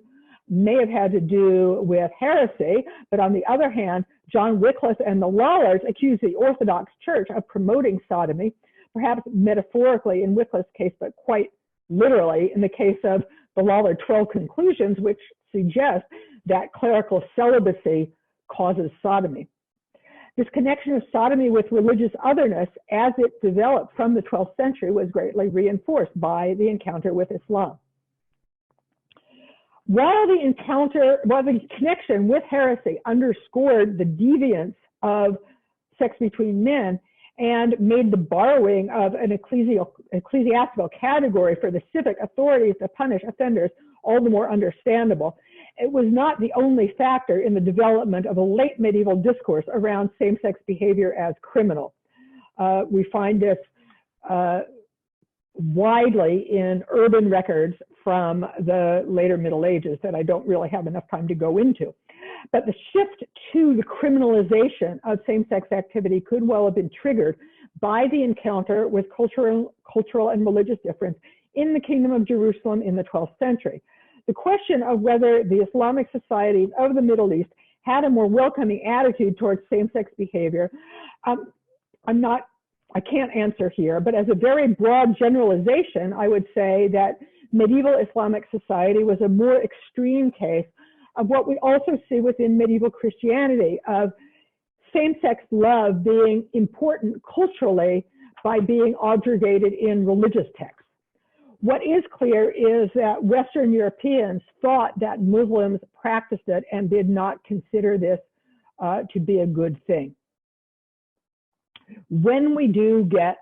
may have had to do with heresy, but on the other hand, John Wycliffe and the Lollards accused the Orthodox Church of promoting sodomy, perhaps metaphorically in Wycliffe's case, but quite literally in the case of the Lollard 12 Conclusions, which suggest that clerical celibacy causes sodomy. This connection of sodomy with religious otherness, as it developed from the 12th century, was greatly reinforced by the encounter with Islam. While the connection with heresy underscored the deviance of sex between men and made the borrowing of an ecclesiastical category for the civic authorities to punish offenders all the more understandable, it was not the only factor in the development of a late medieval discourse around same-sex behavior as criminal. We find this widely in urban records from the later Middle Ages that I don't really have enough time to go into. But the shift to the criminalization of same-sex activity could well have been triggered by the encounter with cultural and religious difference in the Kingdom of Jerusalem in the 12th century. The question of whether the Islamic societies of the Middle East had a more welcoming attitude towards same-sex behavior, I can't answer here, but as a very broad generalization, I would say that medieval Islamic society was a more extreme case of what we also see within medieval Christianity, of same-sex love being important culturally by being objurgated in religious texts. What is clear is that Western Europeans thought that Muslims practiced it and did not consider this to be a good thing. When we do get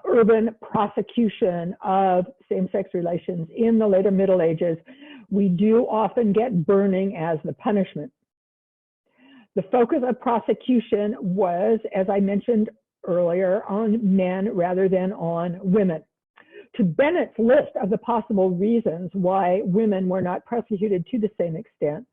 urban prosecution of same-sex relations in the later Middle Ages, we do often get burning as the punishment. The focus of prosecution was, as I mentioned earlier, on men rather than on women. To Bennett's list of the possible reasons why women were not prosecuted to the same extent,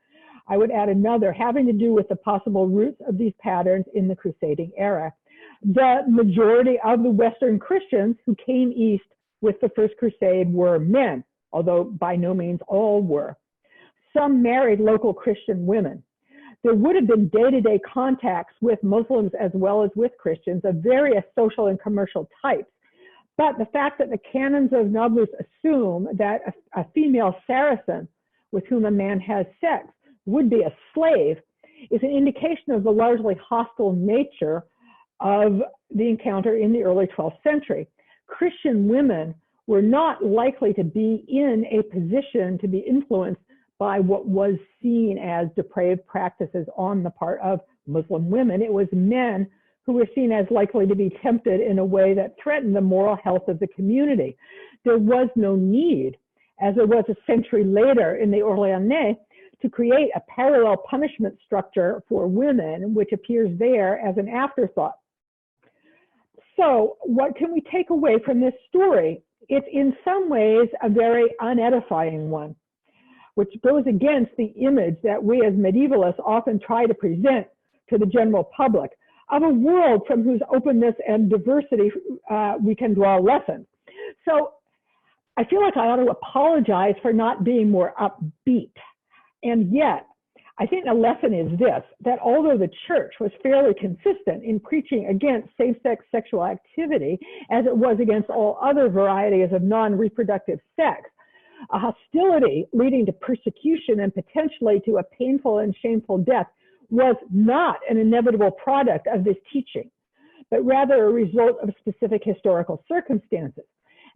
I would add another having to do with the possible roots of these patterns in the crusading era. The majority of the Western Christians who came east with the First Crusade were men, although by no means all were. Some married local Christian women. There would have been day-to-day contacts with Muslims as well as with Christians of various social and commercial types. But the fact that the canons of Nablus assume that a female Saracen with whom a man has sex would be a slave is an indication of the largely hostile nature of the encounter in the early 12th century. Christian women were not likely to be in a position to be influenced by what was seen as depraved practices on the part of Muslim women. It was men who were seen as likely to be tempted in a way that threatened the moral health of the community. There was no need, as there was a century later in the Orléanais, to create a parallel punishment structure for women, which appears there as an afterthought. So what can we take away from this story? It's in some ways a very unedifying one, which goes against the image that we as medievalists often try to present to the general public of a world from whose openness and diversity we can draw lessons. So I feel like I ought to apologize for not being more upbeat. And yet, I think the lesson is this, that although the church was fairly consistent in preaching against same-sex sexual activity, as it was against all other varieties of non-reproductive sex, a hostility leading to persecution and potentially to a painful and shameful death was not an inevitable product of this teaching, but rather a result of specific historical circumstances.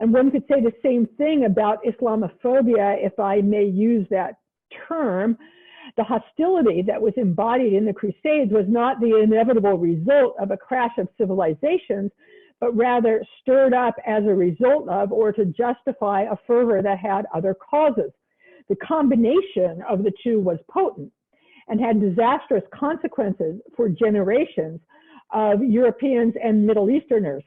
And one could say the same thing about Islamophobia, if I may use that term. The hostility that was embodied in the Crusades was not the inevitable result of a crash of civilizations, but rather stirred up as a result of or to justify a fervor that had other causes. The combination of the two was potent and had disastrous consequences for generations of Europeans and Middle Easterners.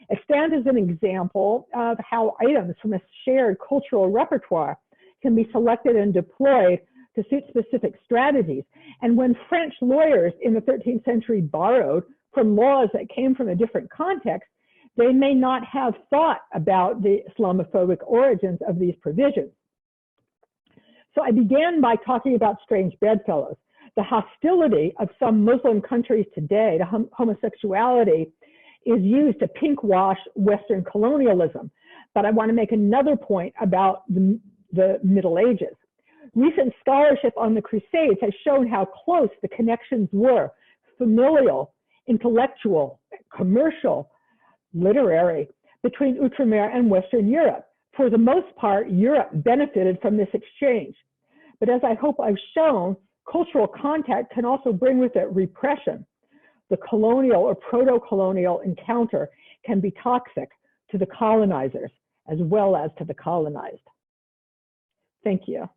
It stands as an example of how items from a shared cultural repertoire can be selected and deployed to suit specific strategies. And when French lawyers in the 13th century borrowed from laws that came from a different context, they may not have thought about the Islamophobic origins of these provisions. So I began by talking about strange bedfellows. The hostility of some Muslim countries today to homosexuality is used to pinkwash Western colonialism. But I want to make another point about the Middle Ages. Recent scholarship on the Crusades has shown how close the connections were: familial, intellectual, commercial, literary, between Outremer and Western Europe. For the most part, Europe benefited from this exchange. But as I hope I've shown, cultural contact can also bring with it repression. The colonial or proto-colonial encounter can be toxic to the colonizers as well as to the colonized. Thank you.